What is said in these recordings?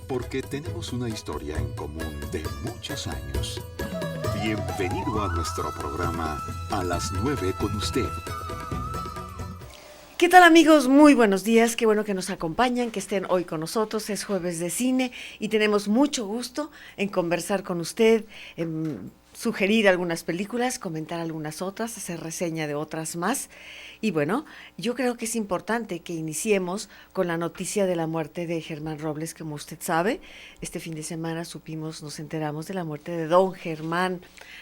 porque tenemos una historia en común de muchos años. Bienvenido a nuestro programa A las 9 con usted. ¿Qué tal, amigos? Muy buenos días, qué bueno que nos acompañan, que estén hoy con nosotros. Es jueves de cine y tenemos mucho gusto en conversar con usted, en sugerir algunas películas, comentar algunas otras, hacer reseña de otras más. Y bueno, yo creo que es importante que iniciemos con la noticia de la muerte de Germán Robles. Como usted sabe, este fin de semana nos enteramos de la muerte de don Germán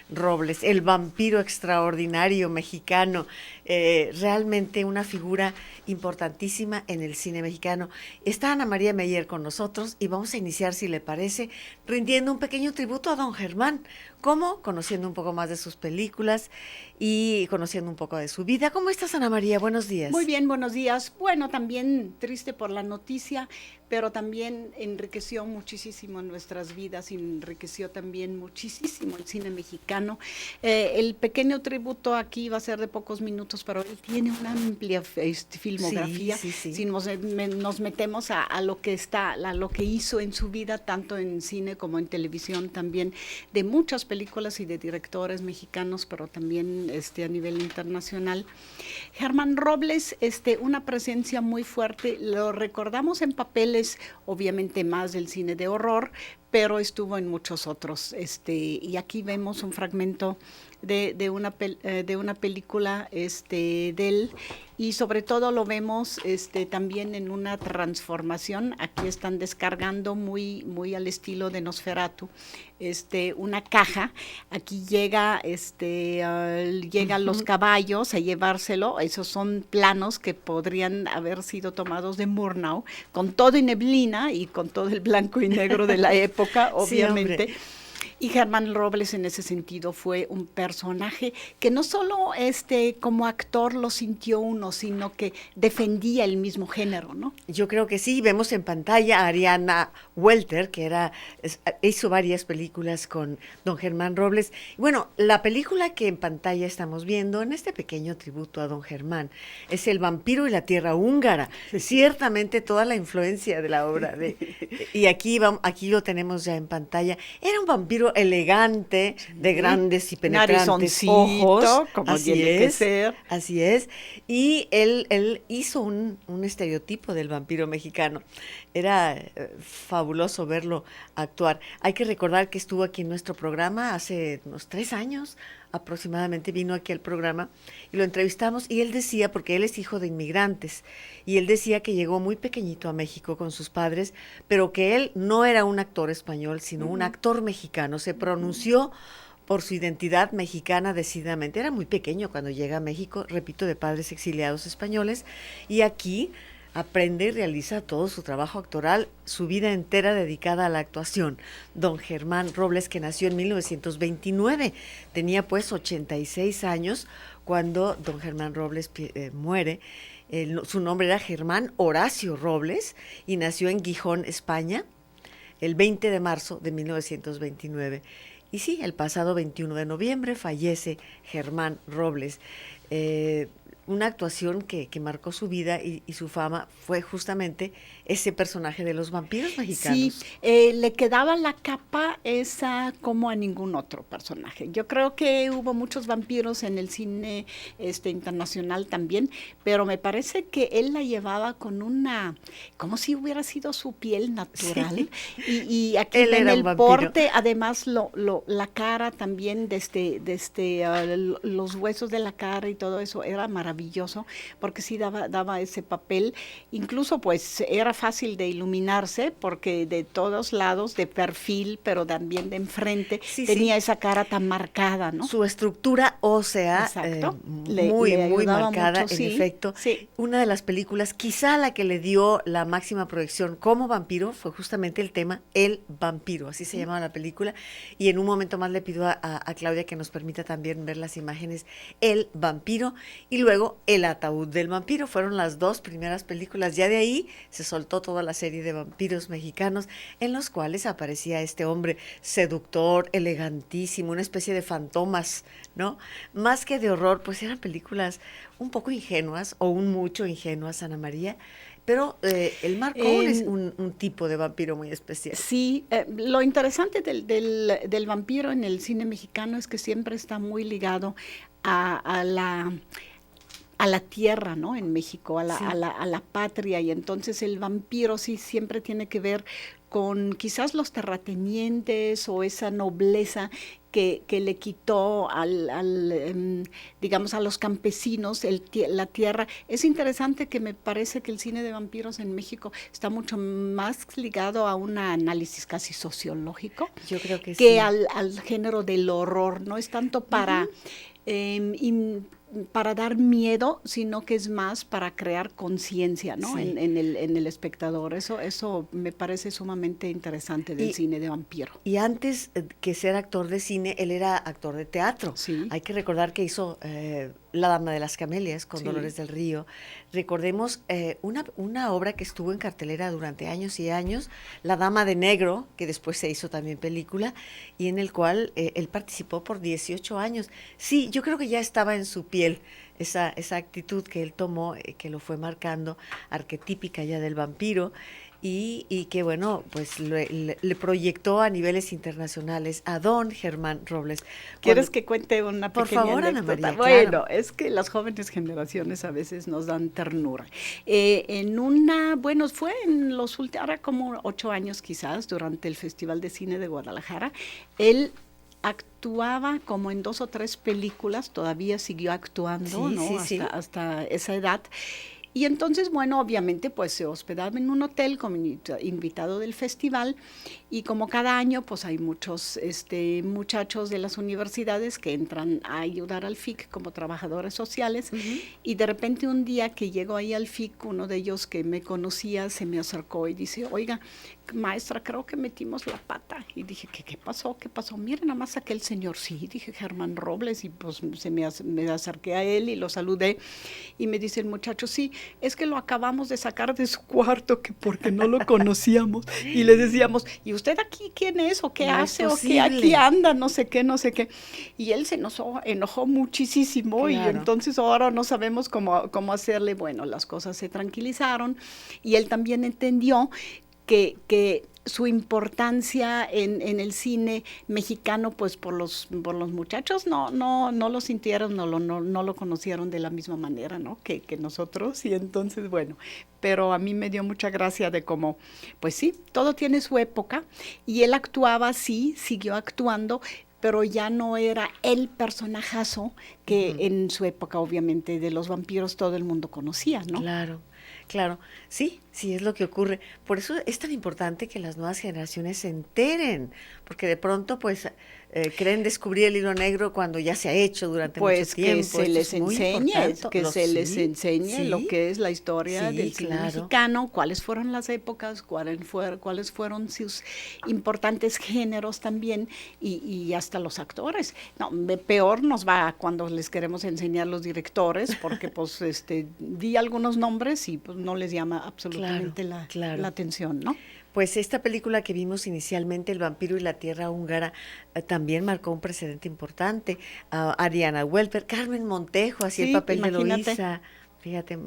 Robles, el vampiro extraordinario mexicano, realmente una figura importantísima en el cine mexicano. Está Ana María Meyer con nosotros y vamos a iniciar, si le parece, rindiendo un pequeño tributo a don Germán. ¿Cómo? Conociendo un poco más de sus películas y conociendo un poco de su vida. ¿Cómo estás, Ana María? Buenos días. Muy bien, buenos días. Bueno, también triste por la noticia, pero también enriqueció muchísimo nuestras vidas, enriqueció también muchísimo el cine mexicano. El pequeño tributo aquí va a ser de pocos minutos, pero él tiene una amplia filmografía. Sí. Si nos metemos a lo que a lo que hizo en su vida, tanto en cine como en televisión, también de muchas películas y de directores mexicanos, pero también a nivel internacional. Germán Robles, una presencia muy fuerte, lo recordamos en papeles, obviamente más del cine de horror, pero estuvo en muchos otros, y aquí vemos un fragmento de una película de él, y sobre todo lo vemos también en una transformación. Aquí están descargando muy al estilo de Nosferatu, una caja. Aquí llegan los caballos a llevárselo. Esos son planos que podrían haber sido tomados de Murnau, con todo y neblina y con todo el blanco y negro de la época, obviamente. Sí, y Germán Robles en ese sentido fue un personaje que no solo como actor lo sintió uno, sino que defendía el mismo género, ¿no? Yo creo que sí. Vemos en pantalla a Ariana Welter, que hizo varias películas con don Germán Robles. Bueno, la película que en pantalla estamos viendo en este pequeño tributo a don Germán es El vampiro y la tierra húngara. Ciertamente toda la influencia de la obra y aquí lo tenemos ya en pantalla. Era un vampiro elegante, de grandes y penetrantes ojos, como tiene que ser. Así es, y él hizo un estereotipo del vampiro mexicano. Era fabuloso verlo actuar. Hay que recordar que estuvo aquí en nuestro programa hace unos 3 años, aproximadamente vino aquí al programa y lo entrevistamos, y él decía, porque él es hijo de inmigrantes, y él decía que llegó muy pequeñito a México con sus padres, pero que él no era un actor español, sino un actor mexicano. Se pronunció por su identidad mexicana decididamente. Era muy pequeño cuando llega a México, repito, de padres exiliados españoles, y aquí aprende y realiza todo su trabajo actoral, su vida entera dedicada a la actuación. Don Germán Robles, que nació en 1929, tenía pues 86 años cuando don Germán Robles muere. Su nombre era Germán Horacio Robles y nació en Gijón, España, el 20 de marzo de 1929. Y sí, el pasado 21 de noviembre fallece Germán Robles. Una actuación que marcó su vida y su fama fue justamente ese personaje de los vampiros mexicanos. Sí, le quedaba la capa esa como a ningún otro personaje. Yo creo que hubo muchos vampiros en el cine internacional también, pero me parece que él la llevaba con como si hubiera sido su piel natural. Sí. Y aquí en el porte, además la cara también, los huesos de la cara y todo eso era maravilloso, porque sí daba ese papel. Incluso pues era fácil de iluminarse, porque de todos lados, de perfil, pero también de enfrente, tenía esa cara tan marcada, ¿no? Su estructura ósea, muy marcada, mucho, en efecto. Sí. Una de las películas, quizá la que le dio la máxima proyección como vampiro, fue justamente el tema El vampiro, así se llamaba la película, y en un momento más le pido a Claudia que nos permita también ver las imágenes. El vampiro, y luego El ataúd del vampiro, fueron las 2 primeras películas. Ya de ahí se soltó toda la serie de vampiros mexicanos en los cuales aparecía este hombre seductor, elegantísimo, una especie de fantomas, ¿no? Más que de horror, pues eran películas un poco ingenuas o un mucho ingenuas, Ana María, Pero el Marcón es un tipo de vampiro muy especial. Sí, lo interesante del vampiro en el cine mexicano es que siempre está muy ligado a la tierra, ¿no? En México, Sí. a la patria, y entonces el vampiro sí siempre tiene que ver con quizás los terratenientes o esa nobleza que le quitó digamos, a los campesinos la tierra. Es interesante que me parece que el cine de vampiros en México está mucho más ligado a un análisis casi sociológico Yo creo que que sí. al género del horror. No es tanto para dar miedo, sino que es más para crear conciencia, ¿no? Sí. En el espectador. Eso me parece sumamente interesante del cine de vampiro. Y antes que ser actor de cine, él era actor de teatro. Sí. Hay que recordar que hizo La Dama de las Camelias con Sí. Dolores del Río. Recordemos una obra que estuvo en cartelera durante años y años, La Dama de Negro, que después se hizo también película, y en el cual él participó por 18 años. Sí, yo creo que ya estaba en su piel esa actitud que él tomó, que lo fue marcando, arquetípica ya del vampiro, y que bueno, pues le proyectó a niveles internacionales a don Germán Robles. ¿Quieres que cuente una por pequeña favor, Ana anécdota? María, Bueno, claro. es que las jóvenes generaciones a veces nos dan ternura. Bueno, fue en los últimos, ahora como 8 años quizás, durante el Festival de Cine de Guadalajara, él actuaba como en 2 o 3 películas, todavía siguió actuando, Sí, ¿no? sí, sí. Hasta esa edad. Y entonces, bueno, obviamente, pues se hospedaba en un hotel como invitado del festival, y como cada año, pues hay muchos muchachos de las universidades que entran a ayudar al FIC como trabajadores sociales, y de repente un día que llegó ahí al FIC, uno de ellos que me conocía se me acercó y dice, oiga, maestra, creo que metimos la pata. Y dije, ¿qué pasó? ¿Qué pasó? Mira, nada más aquel señor. Sí, dije, Germán Robles, y pues me acerqué a él y lo saludé, y me dice el muchacho, sí, es que lo acabamos de sacar de su cuarto, que porque no lo conocíamos, y le decíamos, ¿y usted aquí quién es? ¿O qué No es hace? ¿O qué posible. aquí anda? No sé qué, no sé qué. Y él se enojó muchísimo, y Claro. entonces ahora no sabemos cómo hacerle. Bueno, las cosas se tranquilizaron, y él también entendió que su importancia en el cine mexicano, pues por los muchachos no lo sintieron, no lo conocieron de la misma manera, ¿no? que nosotros, y entonces, bueno, pero a mí me dio mucha gracia de cómo, pues sí, todo tiene su época, y él actuaba, sí, siguió actuando, pero ya no era el personajazo que en su época, obviamente, de los vampiros todo el mundo conocía, ¿no? Claro, claro. Sí, sí, es lo que ocurre. Por eso es tan importante que las nuevas generaciones se enteren, porque de pronto, pues, creen descubrir el hilo negro cuando ya se ha hecho durante mucho Pues tiempo. que se Esto les es muy enseñe, importante. les enseñe Sí, lo que es la historia sí, del cine claro. mexicano, cuáles fueron las épocas, cuáles fueron sus importantes géneros también, y hasta los actores. No, peor nos va cuando les queremos enseñar los directores, porque pues di algunos nombres y pues no les llama absolutamente Claro. la atención, ¿no? Pues esta película que vimos inicialmente, El vampiro y la tierra húngara, también marcó un precedente importante. Ariana Welper, Carmen Montejo hacía el Sí, papel de imagínate. Eloísa, fíjate,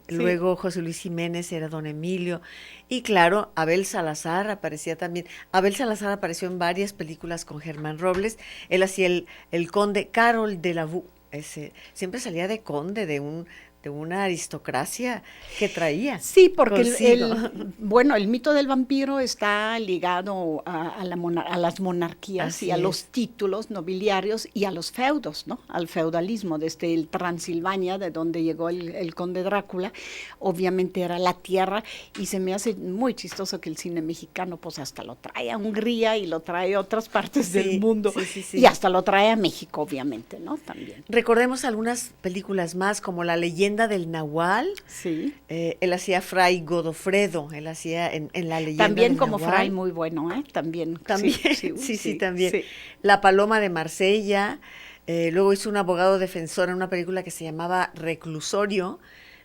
Sí. luego José Luis Jiménez era Don Emilio, y claro, Abel Salazar aparecía también. Abel Salazar apareció en varias películas con Germán Robles, él hacía el conde Carol de la siempre salía de conde, de una aristocracia que traía. Sí, porque consigo. bueno, el mito del vampiro está ligado a las monarquías Así y a los es. títulos nobiliarios y a los feudos, ¿no? Al feudalismo, desde el Transilvania, de donde llegó el conde Drácula, obviamente era la tierra, y se me hace muy chistoso que el cine mexicano pues hasta lo trae a Hungría y lo trae a otras partes Sí, del mundo, sí. y hasta lo trae a México, obviamente, ¿no? También. Recordemos algunas películas más, como La leyenda del Nahual. Sí. Él hacía Fray Godofredo, él hacía en La leyenda También del como Nahual. Fray, muy bueno, ¿eh? También. También, sí, también. Sí. La Paloma de Marsella. Luego hizo un abogado defensor en una película que se llamaba Reclusorio.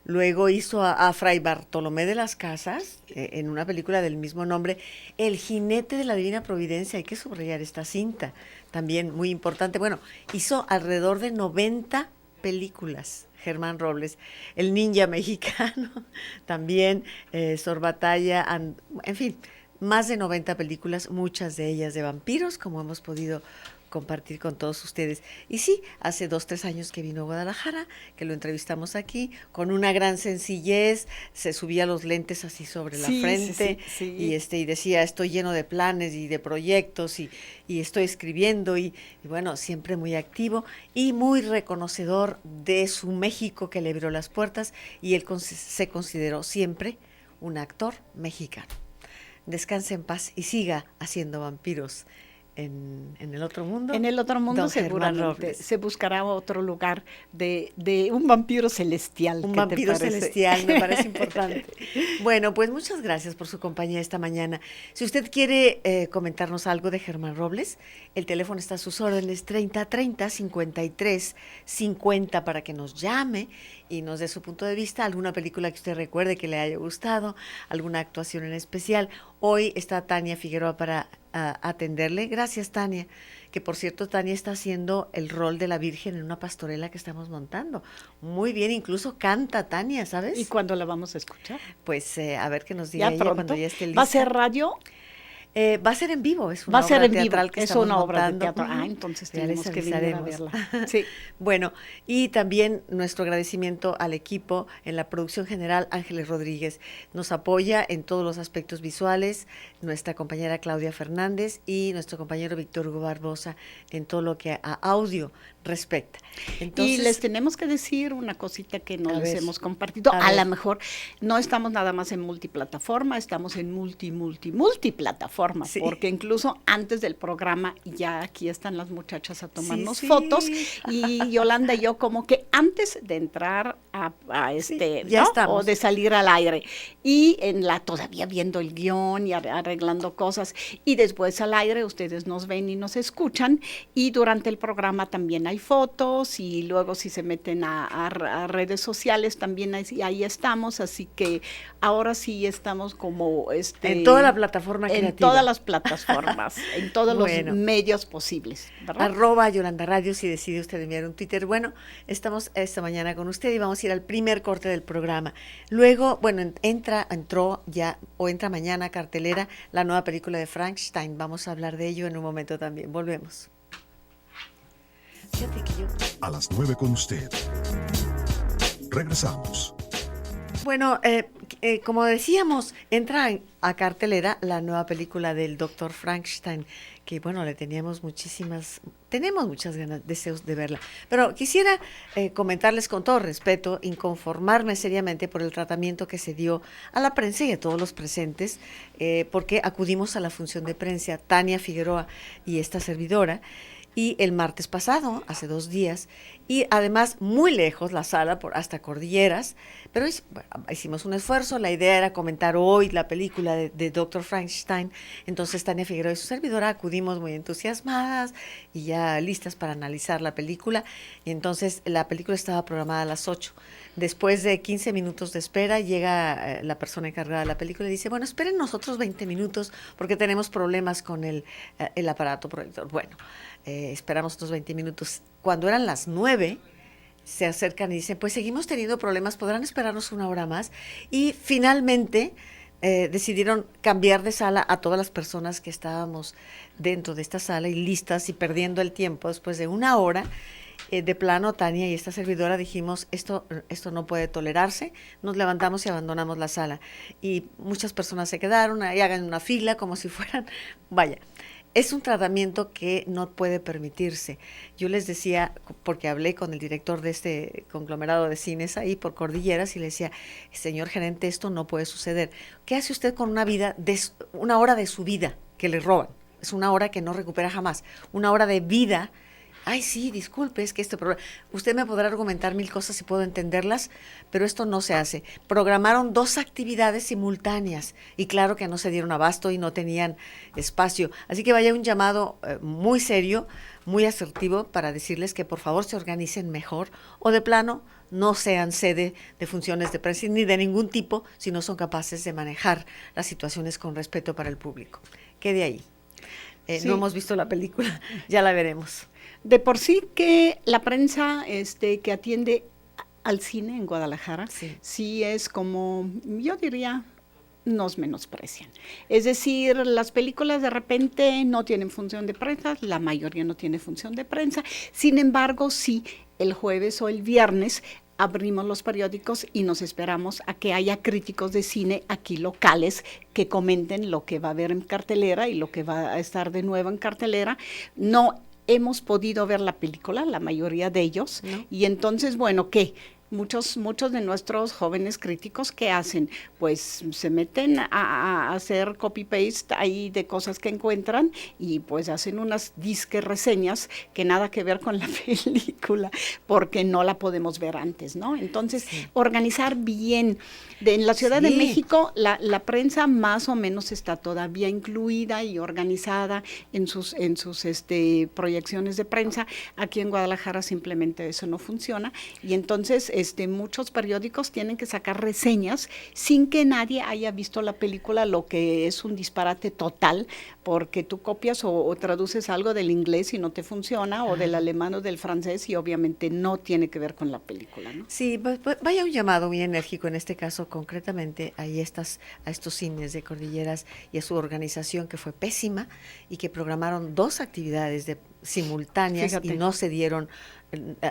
Luego hizo a Fray Bartolomé de las Casas, en una película del mismo nombre. El jinete de la Divina Providencia, hay que subrayar esta cinta, también muy importante. Bueno, hizo alrededor de 90 películas Germán Robles, el ninja mexicano, también Sor Batalla, en fin, más de 90 películas, muchas de ellas de vampiros, como hemos podido compartir con todos ustedes. Y sí, hace 2, 3 años que vino a Guadalajara, que lo entrevistamos aquí, con una gran sencillez, se subía los lentes así sobre la frente, y decía, estoy lleno de planes y de proyectos, y estoy escribiendo, y bueno, siempre muy activo y muy reconocedor de su México que le abrió las puertas, y él se consideró siempre un actor mexicano. Descanse en paz y siga haciendo vampiros en el otro mundo. En el otro mundo seguramente se buscará otro lugar de un vampiro celestial. Un vampiro celestial, me parece importante. Bueno, pues muchas gracias por su compañía esta mañana. Si usted quiere comentarnos algo de Germán Robles, el teléfono está a sus órdenes, 3030-5350, para que nos llame y nos dé su punto de vista, alguna película que usted recuerde que le haya gustado, alguna actuación en especial. Hoy está Tania Figueroa para atenderle. Gracias, Tania, que por cierto, Tania está haciendo el rol de la Virgen en una pastorela que estamos montando. Muy bien, incluso canta Tania, ¿sabes? ¿Y cuándo la vamos a escuchar? Pues a ver qué nos diga ella cuando ya esté lista. ¿Va a ser radio? Va a ser en vivo, es una obra teatral que estamos montando. Es una obra de teatro. Entonces tenemos que venir a verla. Sí. Bueno, y también nuestro agradecimiento al equipo en la producción general, Ángeles Rodríguez. Nos apoya en todos los aspectos visuales, nuestra compañera Claudia Fernández y nuestro compañero Víctor Hugo Barbosa en todo lo que a audio respecta. Entonces, y les tenemos que decir una cosita que no les hemos compartido. A lo mejor no estamos nada más en multiplataforma, estamos en multiplataforma, porque incluso antes del programa ya aquí están las muchachas a tomarnos fotos, y Yolanda y yo como que antes de entrar a ya estamos, o de salir al aire, y todavía viendo el guión y arreglando cosas, y después al aire ustedes nos ven y nos escuchan, y durante el programa también hay fotos, y luego si se meten a redes sociales también ahí estamos, así que ahora sí estamos como en toda la plataforma creativa. En todas las plataformas, en todos los medios posibles, ¿verdad? ¡Yolanda Radio! Si decide usted enviar un Twitter. Bueno, estamos esta mañana con usted y vamos a ir al primer corte del programa. Luego, bueno, entra mañana a cartelera la nueva película de Frankenstein. Vamos a hablar de ello en un momento también. Volvemos. A las 9 con usted. Regresamos. Bueno, como decíamos, entra a cartelera la nueva película del Dr. Frankenstein, que bueno, tenemos muchas ganas, deseos de verla. Pero quisiera comentarles con todo respeto, inconformarme seriamente por el tratamiento que se dio a la prensa y a todos los presentes, porque acudimos a la función de prensa, Tania Figueroa y esta servidora, y el martes pasado, hace 2 días, y además muy lejos la sala, hasta Cordilleras, pero hicimos un esfuerzo. La idea era comentar hoy la película de Dr. Frankenstein. Entonces Tania Figueroa y su servidora acudimos muy entusiasmadas y ya listas para analizar la película, y entonces la película estaba programada a las 8. Después de 15 minutos de espera, llega la persona encargada de la película y dice, bueno, esperen nosotros 20 minutos porque tenemos problemas con el aparato proyector. Bueno, esperamos otros 20 minutos. Cuando eran las 9, se acercan y dicen, pues seguimos teniendo problemas, ¿podrán esperarnos 1 hora más? Y finalmente decidieron cambiar de sala a todas las personas que estábamos dentro de esta sala y listas y perdiendo el tiempo después de 1 hora. De plano, Tania y esta servidora dijimos, esto no puede tolerarse, nos levantamos y abandonamos la sala. Y muchas personas se quedaron y hagan una fila como si fueran, vaya, es un tratamiento que no puede permitirse. Yo les decía, porque hablé con el director de este conglomerado de cines ahí por Cordilleras, y le decía, señor gerente, esto no puede suceder. ¿Qué hace usted con una hora de su vida que le roban? Es 1 hora que no recupera jamás, 1 hora de vida. Ay, sí, disculpe, es que este programa, usted me podrá argumentar 1000 cosas y puedo entenderlas, pero esto no se hace. Programaron 2 actividades simultáneas y claro que no se dieron abasto y no tenían espacio. Así que vaya un llamado muy serio, muy asertivo para decirles que por favor se organicen mejor o de plano no sean sede de funciones de prensa ni de ningún tipo si no son capaces de manejar las situaciones con respeto para el público. Quede ahí. Sí. No hemos visto la película, ya la veremos. De por sí que la prensa que atiende al cine en Guadalajara, sí es como, yo diría, nos menosprecian. Es decir, las películas de repente no tienen función de prensa, la mayoría no tiene función de prensa, sin embargo, sí, el jueves o el viernes abrimos los periódicos y nos esperamos a que haya críticos de cine aquí locales que comenten lo que va a haber en cartelera y lo que va a estar de nuevo en cartelera. No hemos podido ver la película, la mayoría de ellos, ¿no? Y entonces, bueno, ¿qué? Muchos de nuestros jóvenes críticos, ¿qué hacen? Pues se meten a hacer copy-paste ahí de cosas que encuentran y pues hacen unas disque reseñas que nada que ver con la película, porque no la podemos ver antes, ¿no? Entonces, organizar bien. En la Ciudad de México, la prensa más o menos está todavía incluida y organizada en sus proyecciones de prensa. Aquí en Guadalajara simplemente eso no funciona y entonces muchos periódicos tienen que sacar reseñas sin que nadie haya visto la película, lo que es un disparate total, porque tú copias o traduces algo del inglés y no te funciona, o del alemán o del francés y obviamente no tiene que ver con la película, ¿no? Sí, pues vaya un llamado muy enérgico en este caso, concretamente a estos cines de Cordilleras y a su organización que fue pésima y que programaron 2 actividades simultáneas. Fíjate. Y no se dieron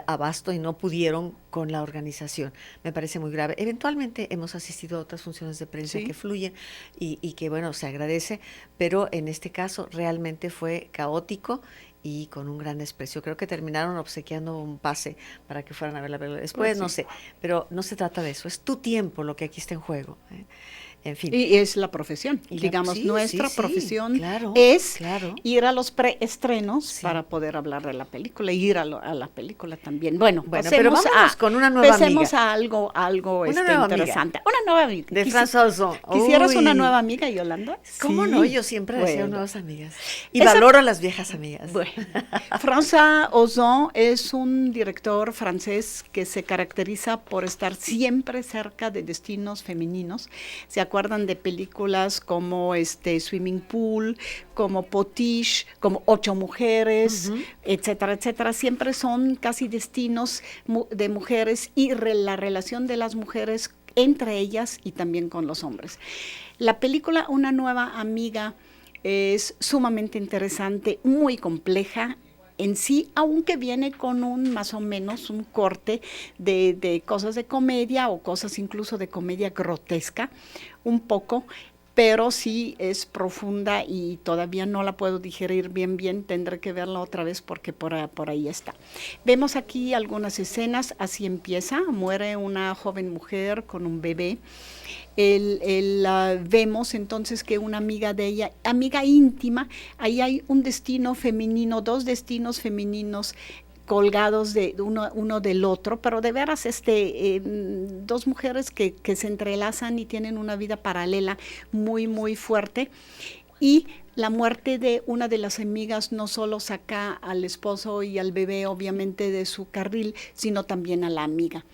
abasto y no pudieron con la organización. Me parece muy grave. Eventualmente hemos asistido a otras funciones de prensa que fluyen y que, bueno, se agradece, pero en este caso realmente fue caótico y con un gran desprecio. Creo que terminaron obsequiando un pase para que fueran a ver la película. Después, no sé, pero no se trata de eso. Es tu tiempo lo que aquí está en juego. En fin. Y es la profesión, digamos, nuestra profesión es ir a los preestrenos para poder hablar de la película, ir a la película también. Bueno, pero vámonos con una nueva amiga. Empecemos a algo interesante. Una nueva amiga. De Françoise Ozon. ¿Quisieras una nueva amiga, Yolanda? ¿Cómo no? Yo siempre deseo nuevas amigas. Y valoro a las viejas amigas. Bueno, Françoise Ozon es un director francés que se caracteriza por estar siempre cerca de destinos femeninos. ¿Se acuerdan de películas como Swimming Pool, como Potiche, como 8 mujeres, etcétera, etcétera? Siempre son casi destinos de mujeres y la relación de las mujeres entre ellas y también con los hombres. La película Una nueva amiga es sumamente interesante, muy compleja en sí, aunque viene con más o menos un corte de cosas de comedia o cosas incluso de comedia grotesca, un poco, pero sí es profunda y todavía no la puedo digerir bien, tendré que verla otra vez porque por ahí está. Vemos aquí algunas escenas, así empieza, muere una joven mujer con un bebé. Vemos entonces que una amiga de ella, amiga íntima, ahí hay un destino femenino, 2 destinos femeninos colgados de uno del otro, pero de veras 2 mujeres que se entrelazan y tienen una vida paralela muy, muy fuerte. Y la muerte de una de las amigas no solo saca al esposo y al bebé, obviamente, de su carril, sino también a la amiga.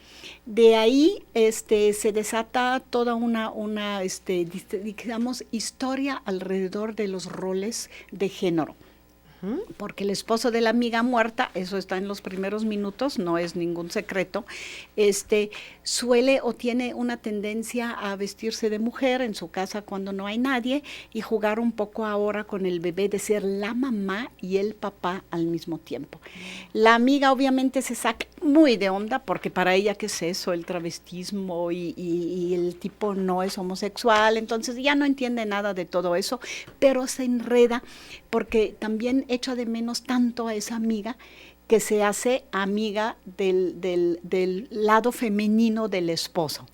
De ahí se desata toda una digamos, historia alrededor de los roles de género. Porque el esposo de la amiga muerta, eso está en los primeros minutos, no es ningún secreto, suele o tiene una tendencia a vestirse de mujer en su casa cuando no hay nadie y jugar un poco ahora con el bebé de ser la mamá y el papá al mismo tiempo. La amiga obviamente se saca muy de onda porque para ella, ¿qué es eso? El travestismo y el tipo no es homosexual, entonces ya no entiende nada de todo eso, pero se enreda porque también echa de menos tanto a esa amiga que se hace amiga del lado femenino del esposo.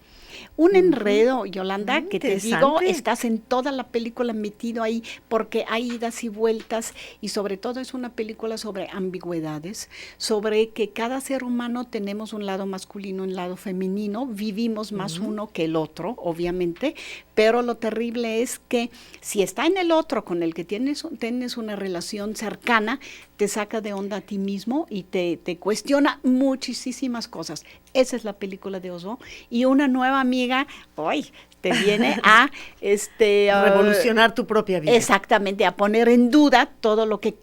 Un enredo, Yolanda, que te digo, estás en toda la película metido ahí porque hay idas y vueltas y sobre todo es una película sobre ambigüedades, sobre que cada ser humano tenemos un lado masculino, un lado femenino, vivimos más uno que el otro, obviamente, pero lo terrible es que si está en el otro con el que tienes una relación cercana, te saca de onda a ti mismo y te cuestiona muchísimas cosas. Esa es la película de Ozon. Y Una nueva amiga, hoy te viene a revolucionar tu propia vida. Exactamente, a poner en duda todo lo que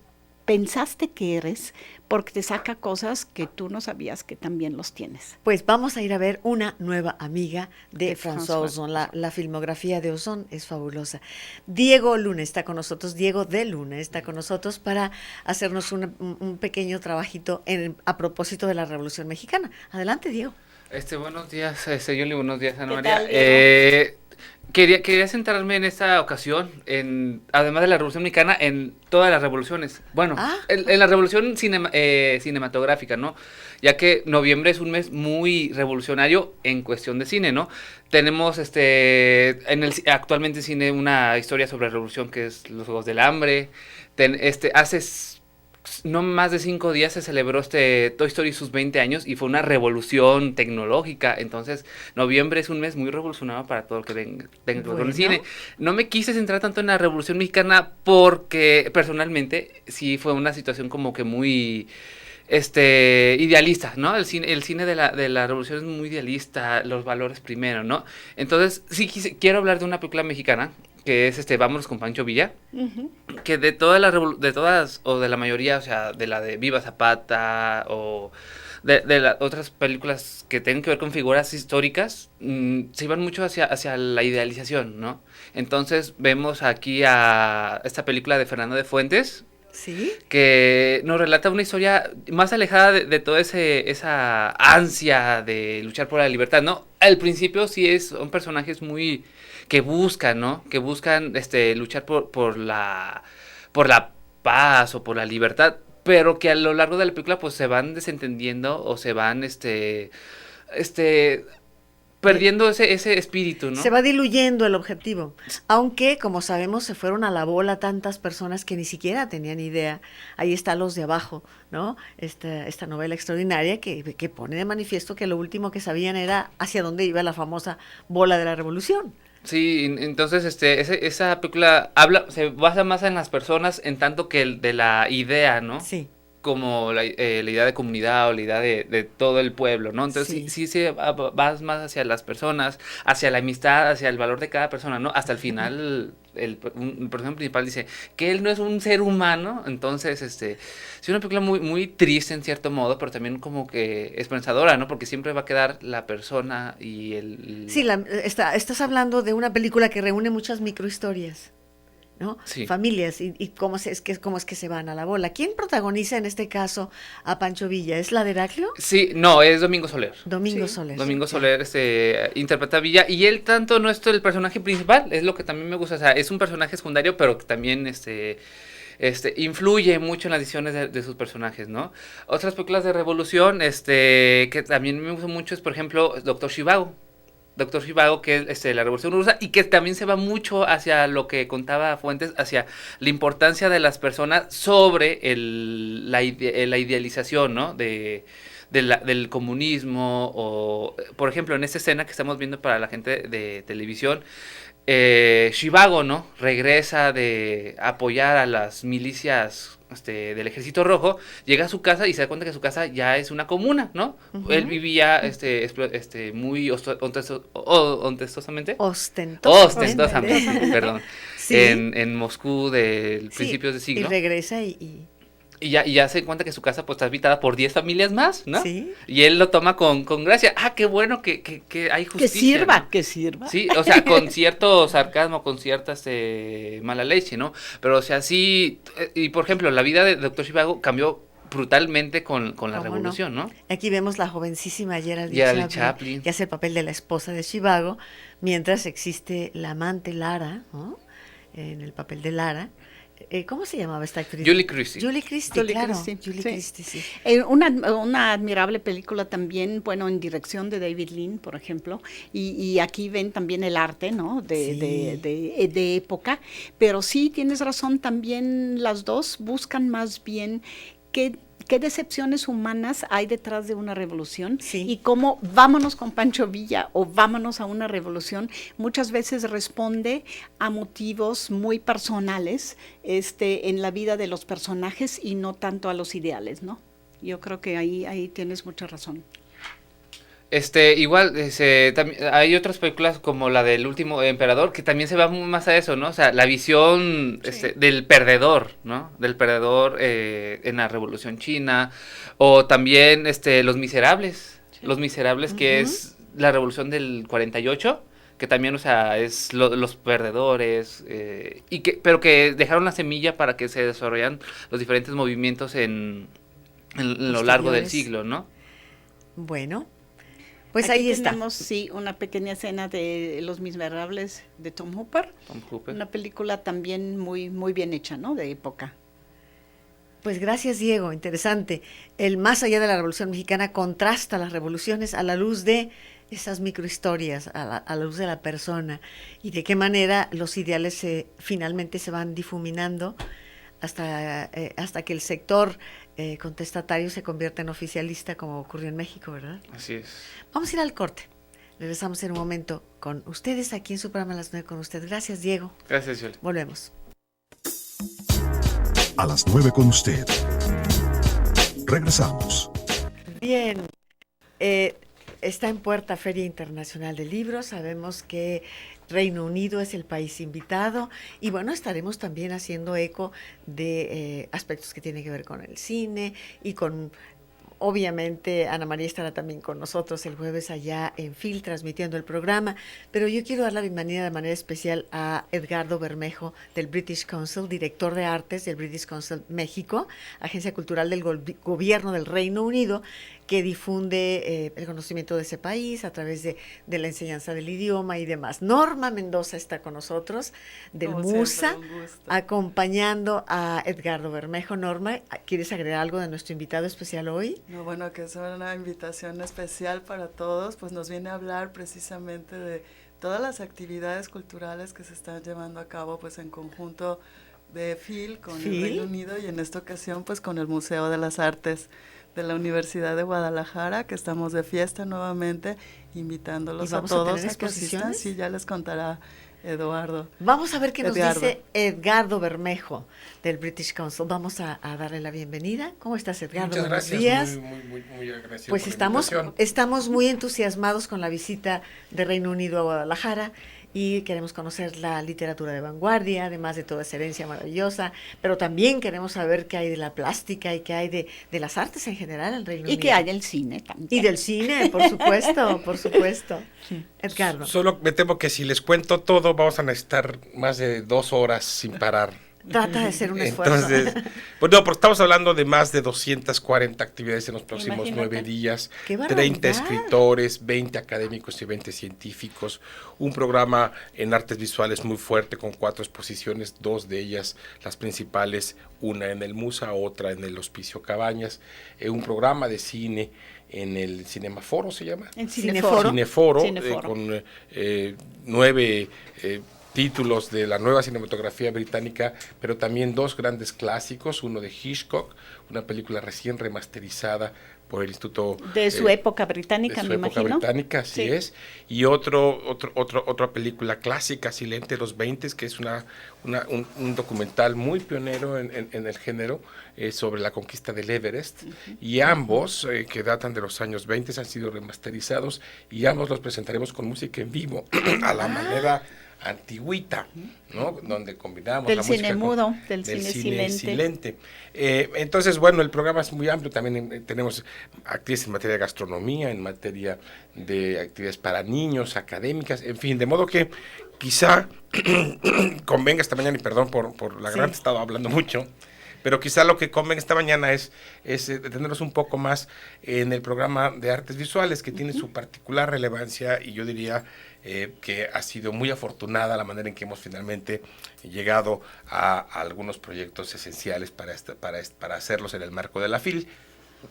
pensaste que eres, porque te saca cosas que tú no sabías que también los tienes. Pues vamos a ir a ver Una nueva amiga de François François Ozon. La filmografía de Ozon es fabulosa. Diego Luna está con nosotros, Diego de Luna está con nosotros para hacernos un pequeño trabajito a propósito de la Revolución Mexicana. Adelante, Diego. Buenos días, Yoli, buenos días, Ana ¿Qué María. tal, Diego? Quería centrarme en esta ocasión, además de la Revolución Mexicana, en todas las revoluciones. Bueno, en la revolución cinematográfica, ¿no? Ya que noviembre es un mes muy revolucionario en cuestión de cine, ¿no? Tenemos actualmente en cine una historia sobre revolución que es Los Juegos del Hambre. No más de 5 días se celebró Toy Story sus 20 años y fue una revolución tecnológica. Entonces, noviembre es un mes muy revolucionario para todo lo que tenga que ver con el cine. No me quise centrar tanto en la Revolución Mexicana porque personalmente sí fue una situación como que muy idealista, ¿no? El cine de la revolución es muy idealista, los valores primero, ¿no? Entonces, sí quiero hablar de una película mexicana que es Vámonos con Pancho Villa, que de todas, o de la mayoría, o sea, de la de Viva Zapata, o de las otras películas que tienen que ver con figuras históricas, se iban mucho hacia la idealización, ¿no? Entonces vemos aquí a esta película de Fernando de Fuentes, ¿Sí? Que nos relata una historia más alejada de toda esa ansia de luchar por la libertad, ¿no? Al principio sí son personajes muy que buscan, ¿no? Que buscan luchar por la paz o por la libertad, pero que a lo largo de la película pues se van desentendiendo o se van perdiendo ese espíritu, ¿no? Se va diluyendo el objetivo, aunque como sabemos se fueron a la bola tantas personas que ni siquiera tenían idea. Ahí están Los de Abajo, ¿no? Esta novela extraordinaria que pone de manifiesto que lo último que sabían era hacia dónde iba la famosa bola de la revolución. Sí, entonces esa película se basa más en las personas en tanto que de la idea, ¿no? Sí. Como la idea de comunidad o la idea de todo el pueblo, ¿no? Entonces sí vas más hacia las personas, hacia la amistad, hacia el valor de cada persona, ¿no? Hasta el final un personaje principal dice que él no es un ser humano. Entonces es una película muy, muy triste en cierto modo, pero también como que esperanzadora, ¿no? Porque siempre va a quedar la persona y Sí, estás hablando de una película que reúne muchas microhistorias, ¿no? Sí. Familias y cómo es que se van a la bola. ¿Quién protagoniza en este caso a Pancho Villa? ¿Es la de Heraclio? Sí, no, es Domingo Soler. Domingo Soler. Domingo Soler interpreta a Villa, y él tanto no es el personaje principal, es lo que también me gusta, o sea, es un personaje secundario, pero que también influye mucho en las decisiones de sus personajes, ¿no? Otras películas de revolución que también me gustan mucho es, por ejemplo, Doctor Zhivago, que es la Revolución Rusa, y que también se va mucho hacia lo que contaba Fuentes, hacia la importancia de las personas sobre la idealización, ¿no? Del comunismo, o por ejemplo en esta escena que estamos viendo para la gente de televisión, Zhivago, ¿no? Regresa de apoyar a las milicias del Ejército Rojo, llega a su casa y se da cuenta que su casa ya es una comuna, ¿no? Uh-huh. Él vivía muy ostentosamente, perdón, sí. en Moscú del principios de siglo. Y regresa Y ya se cuenta que su casa pues está habitada por 10 familias más, ¿no? Sí. Y él lo toma con gracia. Qué bueno que hay justicia. Que sirva. Sí, o sea, con cierto sarcasmo, con cierta mala leche, ¿no? Pero o sea, sí, y por ejemplo, la vida de Dr. Zhivago cambió brutalmente con la revolución, ¿no? Aquí vemos la jovencísima Geraldine Chaplin, que hace el papel de la esposa de Zhivago, mientras existe la amante Lara, ¿no? En el papel de Lara. ¿Cómo se llamaba esta actriz? Julie Christie. Julie Christie, claro. Julie Christie, sí. Una admirable película también, bueno, en dirección de David Lean, por ejemplo, y aquí ven también el arte, ¿no? De época, pero sí, tienes razón, también las dos buscan más bien qué decepciones humanas hay detrás de una revolución, sí. Y cómo vámonos con Pancho Villa o vámonos a una revolución muchas veces responde a motivos muy personales en la vida de los personajes y no tanto a los ideales, ¿no? Yo creo que ahí tienes mucha razón. Igual, hay otras películas como la del último emperador que también se va más a eso, ¿no? O sea, la visión del perdedor, ¿no? Del perdedor en la Revolución China, o también Los Miserables, Los Miserables, que es la Revolución del 48, que también, o sea, es los perdedores, pero que dejaron la semilla para que se desarrollan los diferentes movimientos en lo largo del siglo, ¿no? Bueno. Pues aquí ahí está. Tenemos, sí, una pequeña escena de Los Miserables de Tom Hooper. Una película también muy, muy bien hecha, ¿no? De época. Pues gracias, Diego, interesante. El Más allá de la Revolución Mexicana contrasta las revoluciones a la luz de esas microhistorias, a la luz de la persona, y de qué manera los ideales finalmente se van difuminando hasta que el sector contestatario se convierte en oficialista, como ocurrió en México, ¿verdad? Así es. Vamos a ir al corte. Regresamos en un momento con ustedes aquí en su programa a las 9 con usted. Gracias, Diego. Gracias, Yoli. Volvemos. A las 9 con usted. Regresamos. Bien. Está en puerta Feria Internacional de Libros. Sabemos que Reino Unido es el país invitado y bueno, estaremos también haciendo eco de aspectos que tienen que ver con el cine y con, obviamente, Ana María estará también con nosotros el jueves allá en FIL transmitiendo el programa, pero yo quiero dar la bienvenida de manera especial a Edgardo Bermejo del British Council, director de artes del British Council México, agencia cultural del gobierno del Reino Unido, que difunde el conocimiento de ese país a través de la enseñanza del idioma y demás. Norma Mendoza está con nosotros, del MUSA, acompañando a Edgardo Bermejo. Norma, ¿quieres agregar algo de nuestro invitado especial hoy? No, bueno, que es una invitación especial para todos, pues nos viene a hablar precisamente de todas las actividades culturales que se están llevando a cabo pues en conjunto de FIL con el Reino Unido y en esta ocasión pues con el Museo de las Artes de la Universidad de Guadalajara, que estamos de fiesta nuevamente, invitándolos a todos a que asistan. Sí, ya les contará Eduardo. Vamos a ver qué nos dice Edgardo Bermejo del British Council. Vamos a darle la bienvenida. ¿Cómo estás, Edgardo? Muchas Buenos gracias. días. Muy agradecido. Pues estamos muy entusiasmados con la visita de Reino Unido a Guadalajara y queremos conocer la literatura de vanguardia, además de toda esa herencia maravillosa, pero también queremos saber qué hay de la plástica y qué hay de las artes en general en Reino Unido. Y qué hay del cine también. Y del cine, por supuesto, por supuesto. Edgardo. Solo me temo que si les cuento todo, vamos a necesitar más de 2 horas sin parar. Trata de hacer un esfuerzo. Entonces, pues no, porque estamos hablando de más de 240 actividades en los próximos Imagínate. 9 días, ¡Qué 30 barbaridad! escritores, 20 académicos y 20 científicos, un programa en artes visuales muy fuerte con 4 exposiciones, 2 de ellas las principales, una en el MUSA, otra en el Hospicio Cabañas, un programa de cine en el Cinemaforo, ¿se llama? En Cineforo. Cineforo. Con 9 títulos de la nueva cinematografía británica, pero también 2 grandes clásicos, uno de Hitchcock, una película recién remasterizada por el Instituto de su época británica, de su me época imagino. británica, así Sí. es, y otra película clásica, Silente de los 20, que es un documental muy pionero en el género sobre la conquista del Everest, y ambos, que datan de los años 20, han sido remasterizados, y ambos los presentaremos con música en vivo, a la manera antigüita, ¿no? Donde combinamos Del la música cine mudo, del del cine silente. Entonces, bueno, el programa es muy amplio, también tenemos actividades en materia de gastronomía, en materia de actividades para niños, académicas, en fin, de modo que quizá convenga esta mañana, y perdón por la gran estado hablando mucho, pero quizá lo que convenga esta mañana es detenernos un poco más en el programa de artes visuales, que tiene su particular relevancia, y yo diría que ha sido muy afortunada la manera en que hemos finalmente llegado a algunos proyectos esenciales para hacerlos en el marco de la FIL.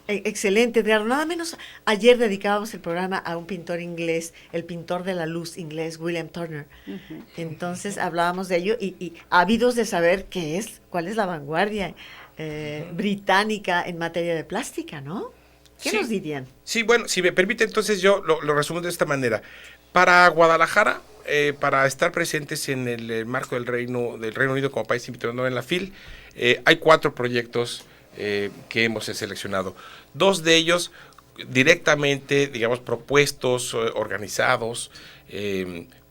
Excelente, Edgardo. Nada menos ayer dedicábamos el programa a un pintor inglés, el pintor de la luz inglés, William Turner. Entonces hablábamos de ello y ávidos de saber cuál es la vanguardia británica en materia de plástica, ¿no? ¿Qué nos dirían? Sí, bueno, si me permite, entonces yo lo resumo de esta manera. Para Guadalajara, para estar presentes en el marco del Reino Unido como país invitado en la FIL, hay 4 proyectos que hemos seleccionado. 2 de ellos directamente, digamos, propuestos, organizados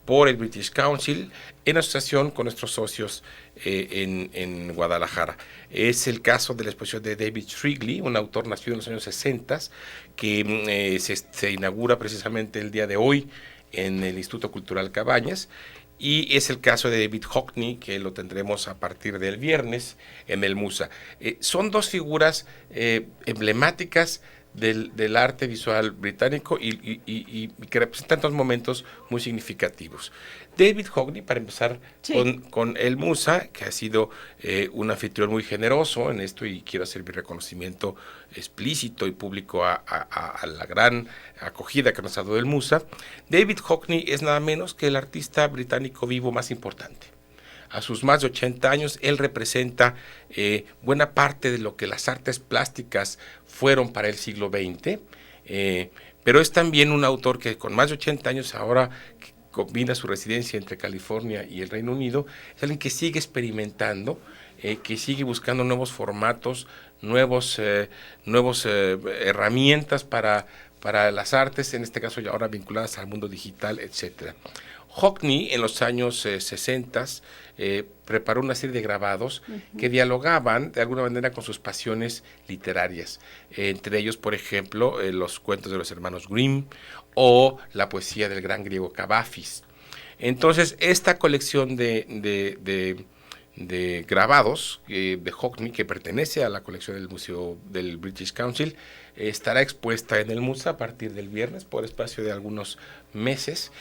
por el British Council en asociación con nuestros socios en Guadalajara. Es el caso de la exposición de David Shrigley, un autor nacido en los años 60, que se inaugura precisamente el día de hoy en el Instituto Cultural Cabañas, y es el caso de David Hockney, que lo tendremos a partir del viernes en el MUSA. Son dos figuras emblemáticas del arte visual británico y que representan dos momentos muy significativos. David Hockney, para empezar, sí, con el MUSA, que ha sido un anfitrión muy generoso en esto, y quiero hacer mi reconocimiento explícito y público a la gran acogida que nos ha dado el MUSA. David Hockney es nada menos que el artista británico vivo más importante. A sus más de 80 años, él representa buena parte de lo que las artes plásticas fueron para el siglo XX, pero es también un autor que con más de 80 años ahora combina su residencia entre California y el Reino Unido. Es alguien que sigue experimentando, que sigue buscando nuevos formatos, nuevos herramientas para las artes, en este caso ya ahora vinculadas al mundo digital, etcétera. Hockney en los años 60 preparó una serie de grabados que dialogaban de alguna manera con sus pasiones literarias, entre ellos, por ejemplo, los cuentos de los hermanos Grimm o la poesía del gran griego Kavafis. Entonces, esta colección de grabados de Hockney, que pertenece a la colección del Museo del British Council, estará expuesta en el MUSA a partir del viernes por espacio de algunos meses,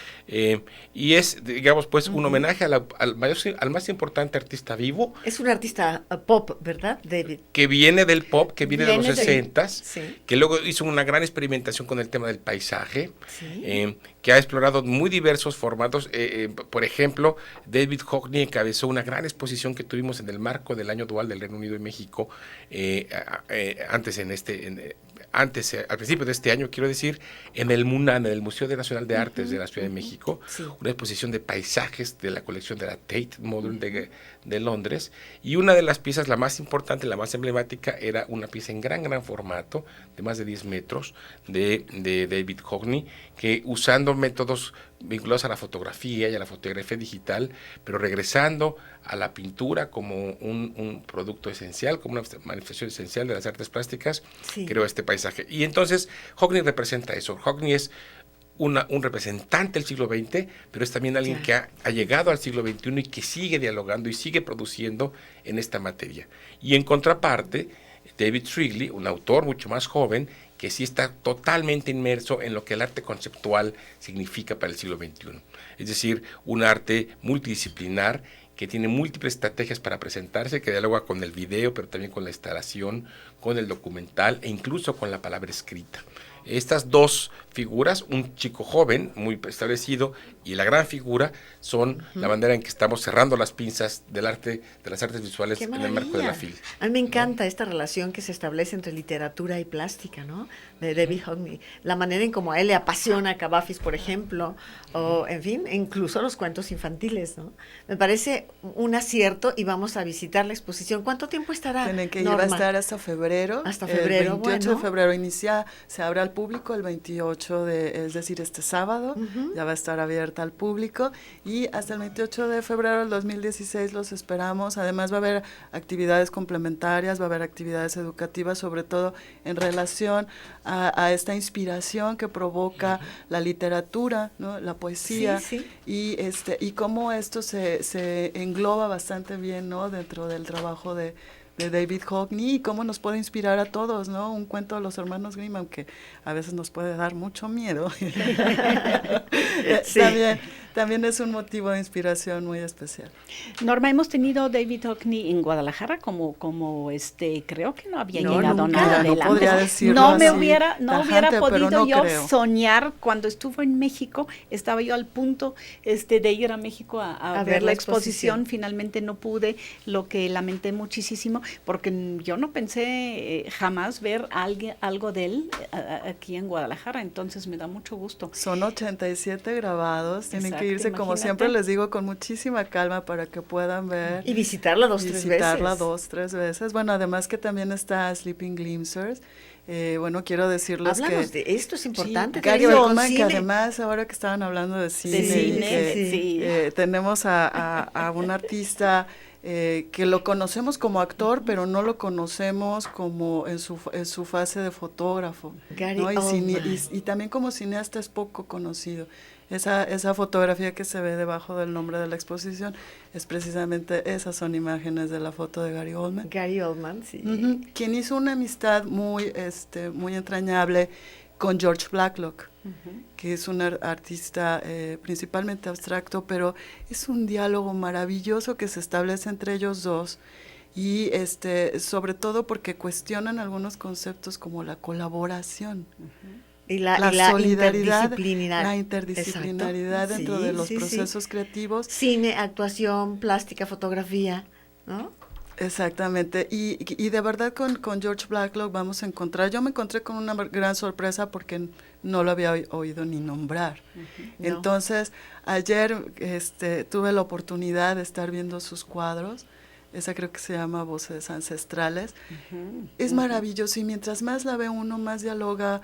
y es, digamos, pues un homenaje al más importante artista vivo. Es un artista pop, ¿verdad, David? Que viene del pop, que viene de los 60s, sí, que luego hizo una gran experimentación con el tema del paisaje, sí, que ha explorado muy diversos formatos. Por ejemplo, David Hockney encabezó una gran exposición que tuvimos en el marco del Año Dual del Reino Unido y México, al principio de este año, quiero decir, en el MUNAN, en el Museo Nacional de Artes de la Ciudad de México, sí, una exposición de paisajes de la colección de la Tate Modern de Londres, y una de las piezas, la más importante, la más emblemática, era una pieza en gran formato, de más de 10 metros, de David Hockney, que usando métodos vinculados a la fotografía y a la fotografía digital, pero regresando a la pintura como un producto esencial, como una manifestación esencial de las artes plásticas, sí, creó este paisaje. Y entonces Hockney representa eso. Hockney es un representante del siglo XX, pero es también alguien que ha llegado al siglo XXI y que sigue dialogando y sigue produciendo en esta materia. Y en contraparte, David Shrigley, un autor mucho más joven, que sí está totalmente inmerso en lo que el arte conceptual significa para el siglo XXI. Es decir, un arte multidisciplinar que tiene múltiples estrategias para presentarse, que dialoga con el video, pero también con la instalación, con el documental e incluso con la palabra escrita. Estas dos figuras, un chico joven muy establecido y la gran figura, son la manera en que estamos cerrando las pinzas del arte, de las artes visuales en el marco de la FIL. A mí me encanta esta relación que se establece entre literatura y plástica, ¿no? De David Hockney. La manera en cómo a él le apasiona Kavafis, por ejemplo, o en fin, incluso los cuentos infantiles, ¿no? Me parece un acierto y vamos a visitar la exposición. ¿Cuánto tiempo estará? Tienen que ir a estar hasta febrero. Hasta febrero, el 28 de febrero inicia, se abre al público el 28 es decir, este sábado, ya va a estar abierta al público, y hasta el 28 de febrero del 2016 los esperamos. Además va a haber actividades complementarias, va a haber actividades educativas, sobre todo en relación a esta inspiración que provoca la literatura, ¿no? La poesía, sí. Y cómo esto se engloba bastante bien, ¿no? Dentro del trabajo de David Hockney, y cómo nos puede inspirar a todos, ¿no? Un cuento de los hermanos Grimm, aunque a veces nos puede dar mucho miedo. Sí. También es un motivo de inspiración muy especial. Norma, hemos tenido David Hockney en Guadalajara como creo que no había llegado nada adelante. No hubiera podido yo soñar cuando estuvo en México. Estaba yo al punto de ir a México a ver la exposición. Finalmente no pude, lo que lamenté muchísimo, porque yo no pensé jamás ver algo de él aquí en Guadalajara. Entonces me da mucho gusto. Son 87 grabados. Tienen que que irse, como imagínate. siempre les digo, con muchísima calma para que puedan ver. Y visitarla 2-3 Visitarla veces. 2-3 veces. Bueno, además que también está Sleeping Glimpsers. Bueno, quiero decirles Háblanos que... de esto, es importante. Gary tiene que ver con Oldman, que cine. además, ahora que estaban hablando de cine, y cine, que, sí. tenemos a un artista que lo conocemos como actor, pero no lo conocemos como en su fase de fotógrafo. Gary ¿no? Oldman. Y también como cineasta es poco conocido. Esa fotografía que se ve debajo del nombre de la exposición es precisamente, esas son imágenes de la foto de Gary Oldman. Gary Oldman, sí. Ujú, quien hizo una amistad muy entrañable con George Blacklock, que es un artista principalmente abstracto, pero es un diálogo maravilloso que se establece entre ellos dos, y sobre todo porque cuestionan algunos conceptos como la colaboración. Y la solidaridad, interdisciplinar- la interdisciplinaridad Exacto. dentro Sí, de los sí, sí. procesos creativos. Cine, actuación, plástica, fotografía, ¿no? Exactamente, y de verdad con George Blacklock vamos a encontrar, yo me encontré con una gran sorpresa porque no lo había oído ni nombrar. No. Entonces, ayer tuve la oportunidad de estar viendo sus cuadros, esa creo que se llama Voces Ancestrales. Es maravilloso, y mientras más la ve uno, más dialoga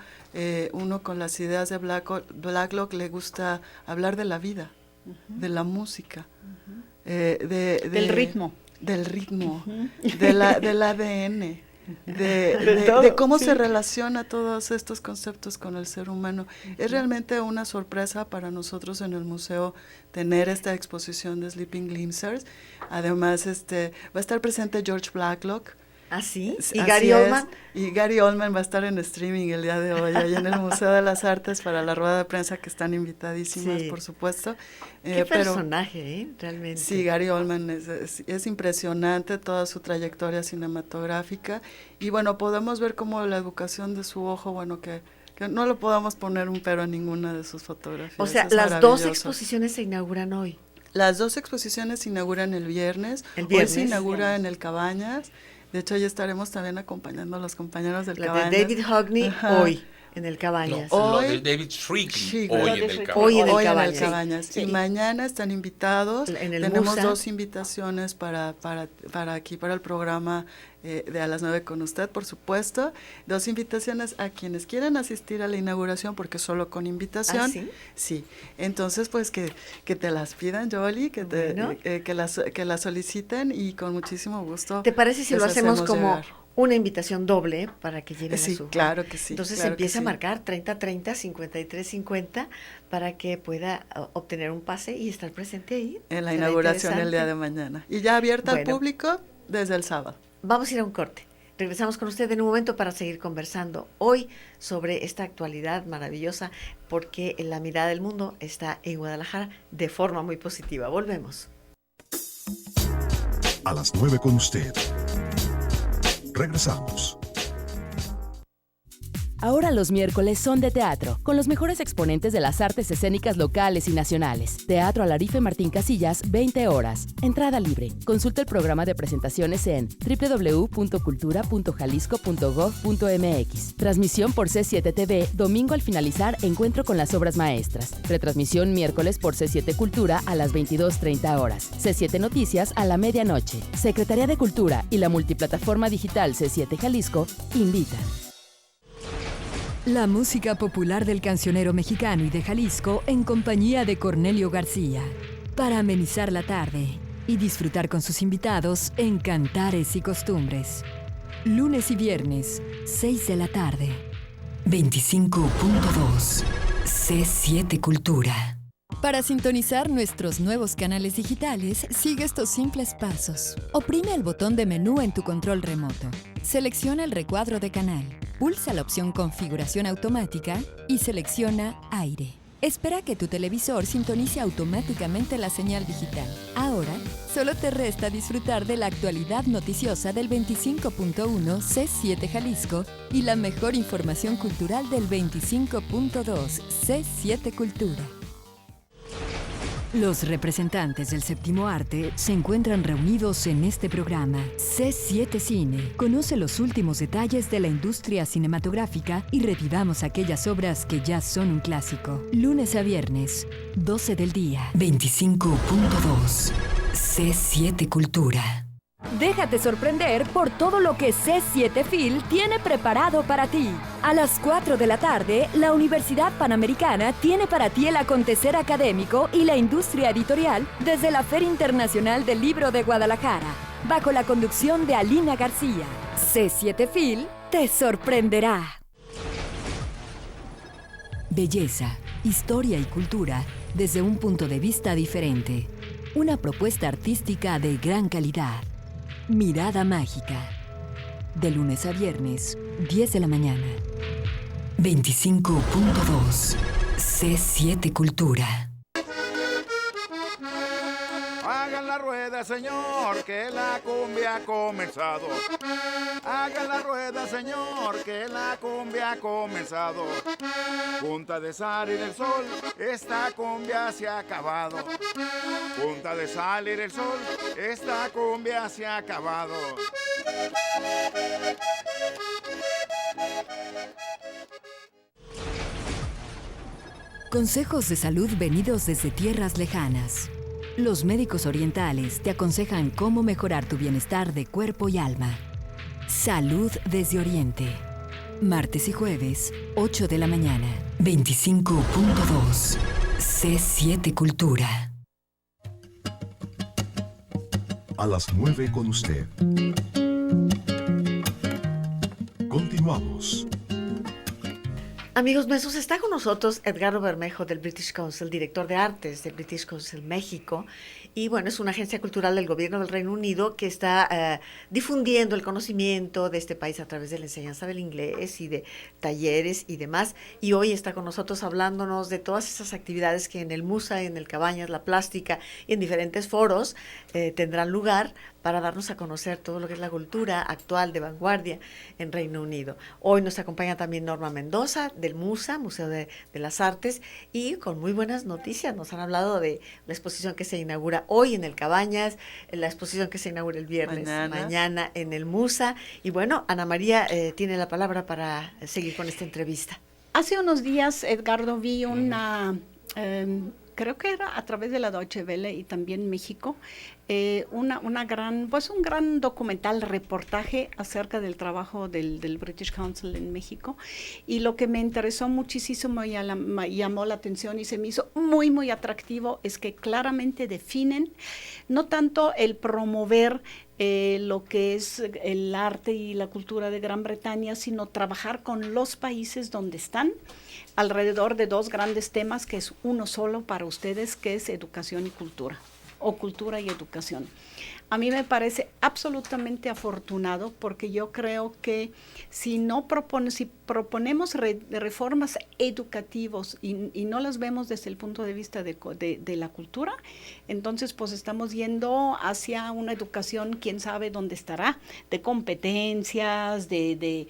uno con las ideas de Blacklock. Le gusta hablar de la vida, de la música, Del ritmo. del ritmo, del ADN, De todo, de cómo sí. se relaciona todos estos conceptos con el ser humano. Es realmente una sorpresa para nosotros en el museo tener esta exposición de Sleeping Glimpsers. Además, va a estar presente George Blacklock. ¿Ah, sí? Así ¿Y Gary es. Oldman? Y Gary Oldman va a estar en streaming el día de hoy, ahí en el Museo de las Artes, para la rueda de prensa, que están invitadísimas, Sí. por supuesto. Qué Pero personaje, ¿eh? Realmente. sí, Gary Oldman es impresionante toda su trayectoria cinematográfica, y bueno, podemos ver cómo la educación de su ojo, bueno, que no le podamos poner un pero a ninguna de sus fotografías. O sea, es las dos maravilloso. exposiciones se inauguran hoy. Las dos exposiciones se inauguran el viernes. El Hoy viernes. se inaugura en el Cabañas. De hecho, ahí estaremos también acompañando a los compañeros del La Cabañas. de David Hockney Ajá. hoy, en el Cabañas. No, Lo hoy- de David Shrigley, Shrigley. hoy Lo en de el Shrigley. Cabañas. Hoy en el Hoy Cabañas. Cabañas. Sí. Y mañana están invitados. En el Tenemos Musa. 2 invitaciones para aquí, para el programa de A las 9 con usted, por supuesto. 2 invitaciones a quienes quieran asistir a la inauguración, porque solo con invitación. ¿Ah, sí? Sí. Entonces, pues que te las pidan, Jolie, Bueno. que las soliciten, y con muchísimo gusto. ¿Te parece si les lo hacemos hacemos como llegar. una invitación doble para que lleven Sí, a su... claro que sí. Entonces claro que empieza a sí. marcar 30-30, 53-50 para que pueda obtener un pase y estar presente ahí. En la Será inauguración el día interesante. de mañana. Y ya abierta al Bueno. público desde el sábado. Vamos a ir a un corte. Regresamos con usted en un momento para seguir conversando hoy sobre esta actualidad maravillosa, porque la mirada del mundo está en Guadalajara de forma muy positiva. Volvemos. A las 9 con usted. Regresamos. Ahora los miércoles son de teatro, con los mejores exponentes de las artes escénicas locales y nacionales. Teatro Alarife Martín Casillas, 20 horas. Entrada libre. Consulta el programa de presentaciones en www.cultura.jalisco.gov.mx. Transmisión por C7 TV, domingo al finalizar Encuentro con las obras maestras. Retransmisión miércoles por C7 Cultura a las 22:30 horas. C7 Noticias a la medianoche. Secretaría de Cultura y la multiplataforma digital C7 Jalisco invitan. La música popular del cancionero mexicano y de Jalisco en compañía de Cornelio García. Para amenizar la tarde y disfrutar con sus invitados en Cantares y Costumbres. Lunes y viernes, 6 de la tarde. 25.2 C7 Cultura. Para sintonizar nuestros nuevos canales digitales, sigue estos simples pasos. Oprime el botón de menú en tu control remoto. Selecciona el recuadro de canal. Pulsa la opción Configuración automática y selecciona Aire. Espera que tu televisor sintonice automáticamente la señal digital. Ahora, solo te resta disfrutar de la actualidad noticiosa del 25.1 C7 Jalisco y la mejor información cultural del 25.2 C7 Cultura. Los representantes del séptimo arte se encuentran reunidos en este programa. C7 Cine. Conoce los últimos detalles de la industria cinematográfica y revivamos aquellas obras que ya son un clásico. Lunes a viernes, 12 del día. 25.2. C7 Cultura. Déjate sorprender por todo lo que C7 Phil tiene preparado para ti. A las 4 de la tarde, la Universidad Panamericana tiene para ti el acontecer académico y la industria editorial desde la Feria Internacional del Libro de Guadalajara, bajo la conducción de Alina García. C7 Phil te sorprenderá. Belleza, historia y cultura desde un punto de vista diferente. Una propuesta artística de gran calidad. Mirada Mágica. De lunes a viernes, 10 de la mañana. 25.2. C7 Cultura. Hagan la rueda, señor, que la cumbia ha comenzado. Hagan la rueda, señor, que la cumbia ha comenzado. Punta de Sal y del Sol, esta cumbia se ha acabado. Punta de Sal y del Sol, esta cumbia se ha acabado. Consejos de salud venidos desde tierras lejanas. Los médicos orientales te aconsejan cómo mejorar tu bienestar de cuerpo y alma. Salud desde Oriente. Martes y jueves, 8 de la mañana. 25.2. C7 Cultura. A las 9 con usted. Continuamos. Amigos nuestros, está con nosotros Edgardo Bermejo del British Council, director de artes del British Council México. Y bueno, es una agencia cultural del gobierno del Reino Unido que está difundiendo el conocimiento de este país a través de la enseñanza del inglés y de talleres y demás. Y hoy está con nosotros hablándonos de todas esas actividades que en el Musa, en el Cabañas, la Plástica y en diferentes foros tendrán lugar para darnos a conocer todo lo que es la cultura actual de vanguardia en Reino Unido. Hoy nos acompaña también Norma Mendoza del MUSA, Museo de las Artes, y con muy buenas noticias. Nos han hablado de la exposición que se inaugura hoy en el Cabañas, la exposición que se inaugura el viernes mañana en el MUSA. Y bueno, Ana María tiene la palabra para seguir con esta entrevista. Hace unos días, Edgardo, vi una... creo que era a través de la Deutsche Welle y también México, un gran documental, reportaje acerca del trabajo del British Council en México, y lo que me interesó muchísimo y me llamó la atención y se me hizo muy, muy atractivo es que claramente definen no tanto el promover lo que es el arte y la cultura de Gran Bretaña, sino trabajar con los países donde están, alrededor de dos grandes temas, que es uno solo para ustedes, que es educación y cultura, o cultura y educación. A mí me parece absolutamente afortunado, porque yo creo que si proponemos reformas educativas y no las vemos desde el punto de vista de la cultura, entonces pues estamos yendo hacia una educación, quién sabe dónde estará, de competencias, de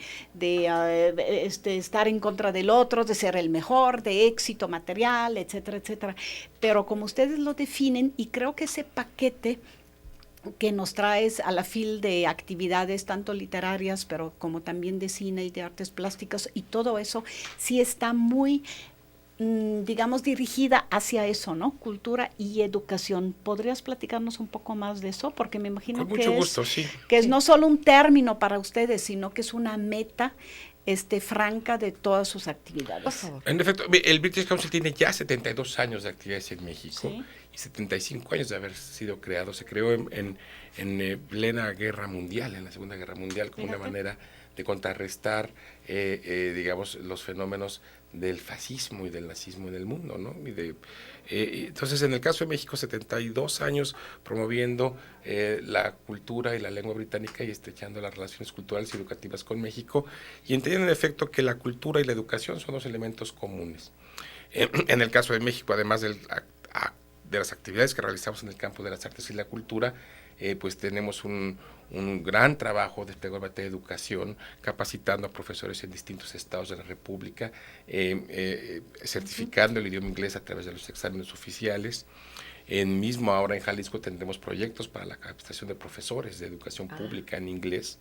estar en contra del otro, de ser el mejor, de éxito material, etcétera, etcétera. Pero como ustedes lo definen, y creo que ese paquete que nos traes a la FIL de actividades tanto literarias, pero como también de cine y de artes plásticas, y todo eso sí está muy, digamos, dirigida hacia eso, ¿no? Cultura y educación. ¿Podrías platicarnos un poco más de eso? Porque me imagino Con mucho gusto, sí. Que es no solo un término para ustedes, sino que es una meta franca de todas sus actividades. Por favor. En efecto, el British Council tiene ya 72 años de actividades en México, ¿sí? Y 75 años de haber sido creado. Se creó en plena guerra mundial, en la Segunda Guerra Mundial, como una manera de contrarrestar, digamos, los fenómenos del fascismo y del nazismo en el mundo, ¿no? Entonces, en el caso de México, 72 años promoviendo la cultura y la lengua británica y estrechando las relaciones culturales y educativas con México, y entendiendo en efecto que la cultura y la educación son dos elementos comunes. En el caso de México, además de las actividades que realizamos en el campo de las artes y la cultura, pues tenemos un gran trabajo desplegado en materia de educación, capacitando a profesores en distintos estados de la República, certificando el idioma inglés a través de los exámenes oficiales. Mismo ahora en Jalisco tendremos proyectos para la capacitación de profesores de educación pública en inglés.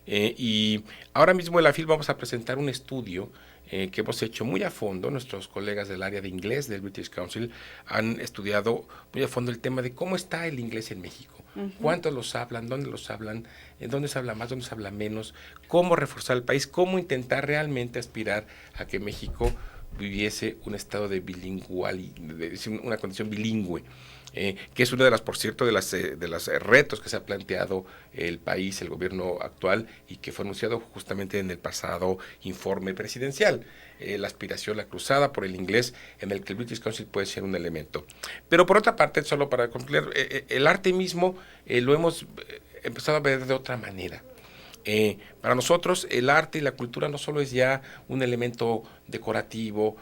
Y ahora mismo en la FIL vamos a presentar un estudio que hemos hecho muy a fondo. Nuestros colegas del área de inglés del British Council han estudiado muy a fondo el tema de cómo está el inglés en México. ¿Cuántos los hablan? ¿Dónde los hablan? ¿Dónde se habla más? ¿Dónde se habla menos? ¿Cómo reforzar el país? ¿Cómo intentar realmente aspirar a que México viviese un estado de una condición bilingüe? Que es una de las, por cierto, de los retos que se ha planteado el país, el gobierno actual, y que fue anunciado justamente en el pasado informe presidencial. La aspiración, la cruzada por el inglés, en el que el British Council puede ser un elemento. Pero por otra parte, solo para concluir, el arte mismo lo hemos empezado a ver de otra manera. Para nosotros el arte y la cultura no solo es ya un elemento decorativo,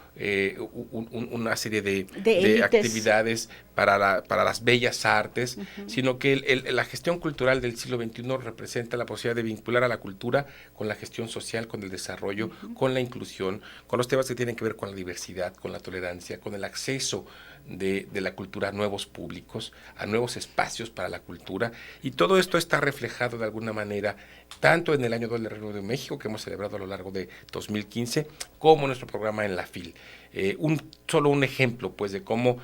una serie de actividades para las bellas artes, sino que la gestión cultural del siglo XXI representa la posibilidad de vincular a la cultura con la gestión social, con el desarrollo, con la inclusión, con los temas que tienen que ver con la diversidad, con la tolerancia, con el acceso de la cultura a nuevos públicos, a nuevos espacios para la cultura, y todo esto está reflejado de alguna manera tanto en el Año del Reino de México, que hemos celebrado a lo largo de 2015, como nuestro programa en la FIL. Solo un ejemplo pues de cómo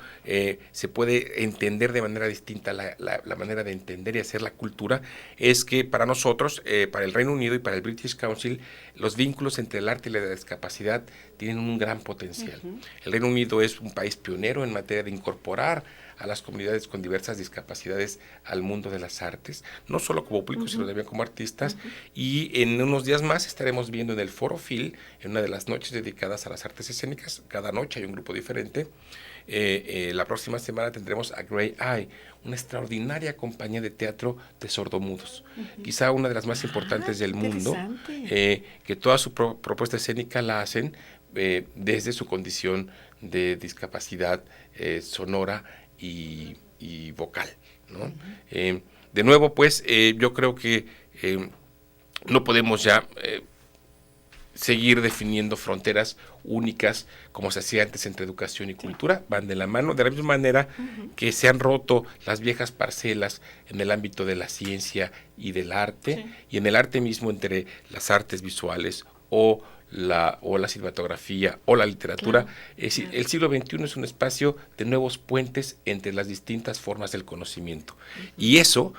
se puede entender de manera distinta la manera de entender y hacer la cultura, es que para nosotros, para el Reino Unido y para el British Council, los vínculos entre el arte y la discapacidad tienen un gran potencial. El Reino Unido es un país pionero en materia de incorporar a las comunidades con diversas discapacidades al mundo de las artes, no solo como público, sino también como artistas, y en unos días más estaremos viendo en el Foro FIL, en una de las noches dedicadas a las artes escénicas. Cada noche hay un grupo diferente. La próxima semana tendremos a Grey Eye, una extraordinaria compañía de teatro de sordomudos, quizá una de las más importantes del mundo, que toda su propuesta escénica la hacen desde su condición de discapacidad sonora y vocal, ¿no? De nuevo, pues, yo creo que no podemos ya seguir definiendo fronteras únicas como se hacía antes entre educación y cultura. Van de la mano, de la misma manera que se han roto las viejas parcelas en el ámbito de la ciencia y del arte, y en el arte mismo entre las artes visuales o la cinematografía o la literatura. El siglo XXI es un espacio de nuevos puentes entre las distintas formas del conocimiento. Y esa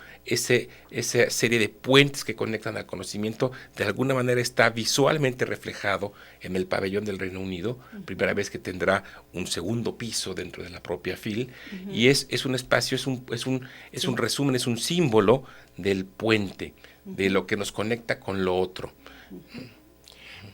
serie de puentes que conectan al conocimiento, de alguna manera está visualmente reflejado en el pabellón del Reino Unido, primera vez que tendrá un segundo piso dentro de la propia FIL, y es un espacio, es un resumen, es un símbolo del puente, de lo que nos conecta con lo otro.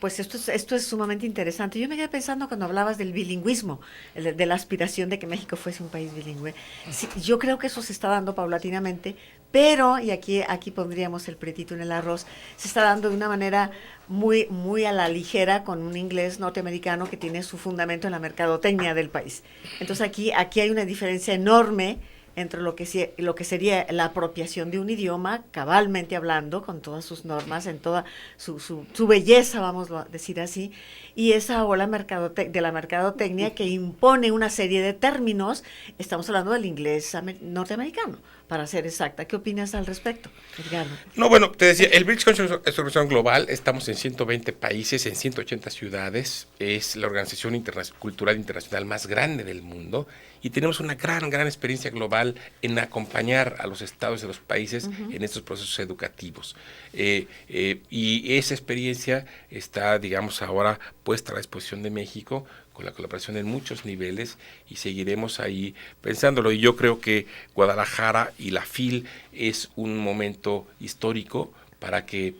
Pues esto es sumamente interesante. Yo me quedé pensando cuando hablabas del bilingüismo, de la aspiración de que México fuese un país bilingüe. Sí, yo creo que eso se está dando paulatinamente, pero, y aquí pondríamos el pretito en el arroz, se está dando de una manera muy, muy a la ligera, con un inglés norteamericano que tiene su fundamento en la mercadotecnia del país. Entonces aquí hay una diferencia enorme entre lo que sería la apropiación de un idioma, cabalmente hablando, con todas sus normas, en toda su belleza, vamos a decir así, y esa ola de la mercadotecnia que impone una serie de términos. Estamos hablando del inglés norteamericano, para ser exacta. ¿Qué opinas al respecto, Edgardo? No, bueno, te decía, el British Council es una organización global, estamos en 120 países, en 180 ciudades, es la organización cultural internacional más grande del mundo, y tenemos una gran experiencia global en acompañar a los estados de los países en estos procesos educativos. Y esa experiencia está, digamos, ahora puesta a la disposición de México, con la colaboración en muchos niveles, y seguiremos ahí pensándolo. Y yo creo que Guadalajara y la FIL es un momento histórico para que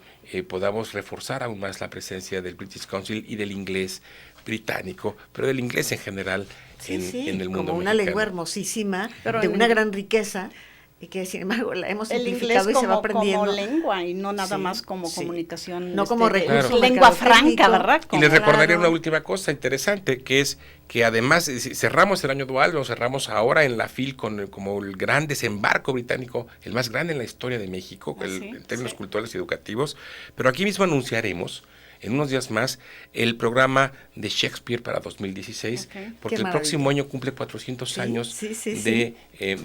podamos reforzar aún más la presencia del British Council y del inglés británico, pero del inglés en general en el mundo como una mexicano. Lengua hermosísima, pero de una gran riqueza, y que sin embargo la hemos simplificado y se va aprendiendo. Como lengua y no nada más como comunicación. No como recurso. Lengua franca, ¿verdad? Y les recordaría una última cosa interesante, que es que además cerramos el año dual, lo cerramos ahora en la FIL como el gran desembarco británico, el más grande en la historia de México, en términos culturales y educativos, pero aquí mismo anunciaremos en unos días más el programa de Shakespeare para 2016, porque el próximo año cumple 400 años de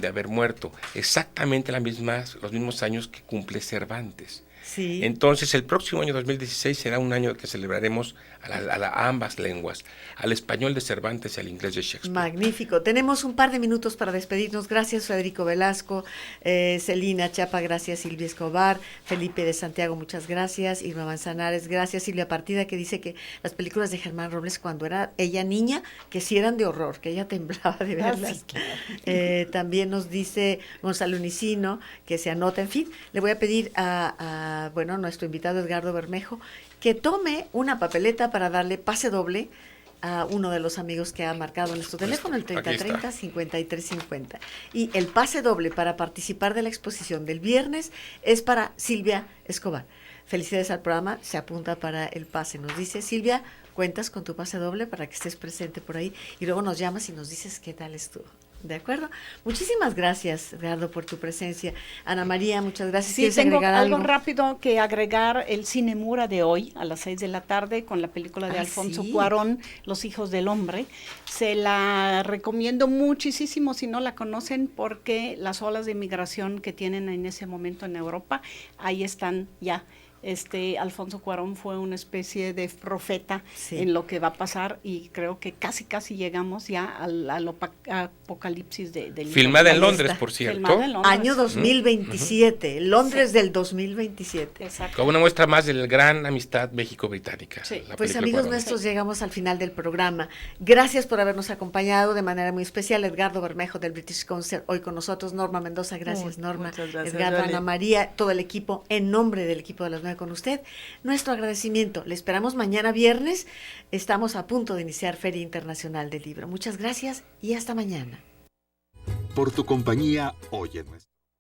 haber muerto, exactamente los mismos años que cumple Cervantes. Sí. Entonces, el próximo año 2016 será un año que celebraremos a ambas lenguas, al español de Cervantes y al inglés de Shakespeare. Magnífico. Tenemos un par de minutos para despedirnos. Gracias, Federico Velasco, Celina Chapa, gracias, Silvia Escobar, Felipe de Santiago, muchas gracias, Irma Manzanares, gracias, Silvia Partida, que dice que las películas de Germán Robles cuando era ella niña, que sí eran de horror, que ella temblaba de verlas. También nos dice Gonzalo Unicino, que se anota, en fin, le voy a pedir a nuestro invitado Edgardo Bermejo, que tome una papeleta para darle pase doble a uno de los amigos que ha marcado nuestro teléfono, el 3030-5350. Y el pase doble para participar de la exposición del viernes es para Silvia Escobar. Felicidades al programa, se apunta para el pase. Nos dice Silvia, cuentas con tu pase doble para que estés presente por ahí y luego nos llamas y nos dices qué tal estuvo. ¿De acuerdo? Muchísimas gracias, Edgardo, por tu presencia. Ana María, muchas gracias. Sí, tengo algo rápido que agregar, el Cinemura de hoy, a las 6 de la tarde, con la película de Alfonso Cuarón, Los hijos del hombre. Se la recomiendo muchísimo si no la conocen, porque las olas de inmigración que tienen en ese momento en Europa, ahí están ya. Alfonso Cuarón fue una especie de profeta en lo que va a pasar, y creo que casi llegamos ya al apocalipsis del filmada en Londres, por cierto. Año 2027, Londres del 2027. Exacto. Como una muestra más de la gran amistad México-británica. Sí. Pues amigos nuestros, llegamos al final del programa. Gracias por habernos acompañado de manera muy especial. Edgardo Bermejo del British Council, hoy con nosotros. Norma Mendoza, gracias Norma. Muchas gracias, Edgardo, Ana María, todo el equipo, en nombre del equipo de las 9 con usted, nuestro agradecimiento. Le esperamos mañana viernes. Estamos a punto de iniciar Feria Internacional del Libro. Muchas gracias y hasta mañana. Por tu compañía, hoy en nuestro